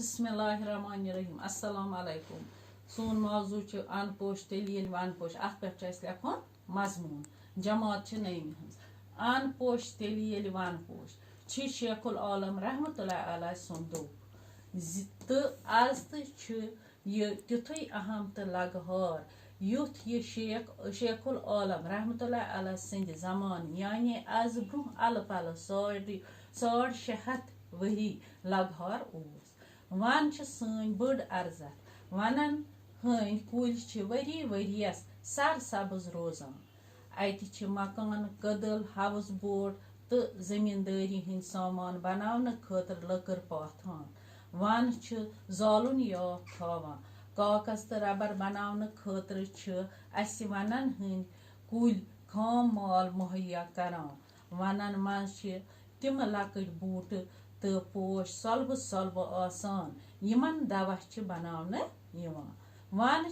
बिस्मिल्लाहिर्रहमानिर्रहीम अस्सलाम अलैकुम। सोन मौजू अन पोश तेल वन पोश अत पे लिखन मजमून जमात नईमी हज अन पोश तेल वन पोश शेखुल आलम रहमतुल्लाह अलैह सुन दोप तो आज तुथु अहम तो लगहार युथ ये शेखुल आलम रहमतुल्लाह अलैह सिंद जमान यानी आज ब्रोह अल पल 650 वरी लगहार वन सन बड़ अर्जत वनन हंद कुल वरी वरियस सर सब्ज रोजान अत मकान कदल हाउस बोट तो जमींदारी हंद सामान बनाने खतर लकर पाथान वन जालुन याफ थावान कागज तो रबर बनाने खतर वनन हंद कुल खाम माल मुहैया करान वनन मज तिम लकट बूट तो पोश सलब सलब आसान यमन दवा बनाने one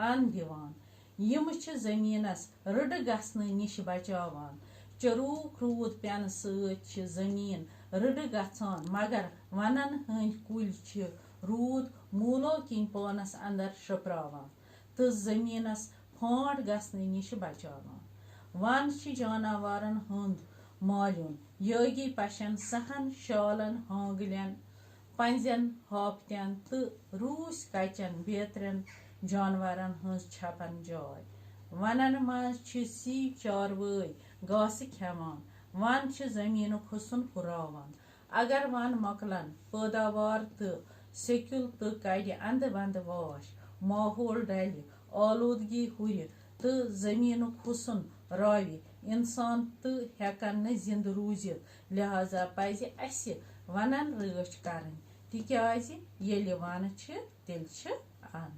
on Diwan Yama जमीनस rod गसने निश बचावान चरूक रूद पेन सत जमीन रड गचान मगर वनन हंद कुल रूद मूलो किन पानस अंदर शपरावान तो जमीनस फांट गसने निश बचावान वन जानवरन हंद मालून योगी पशन सहन शालन हांगलन पंजन हापतन तो रूस कचन बेतरन जानवरन हंस छपन जाय वनन मज सी चारवई घास खेवान वन जमीन हुसन हुरावान अगर वन मकलन पैदावार तो सेक्युल तो कड़ अंद बंद वाश माहौल डल आलूदगी हुर तो जमीन हुसन रावि इंसान तो हेकन न जिंद रूजित लिहाजा पज अस वनन रच कर तिक्याज येलि वन तेल अन।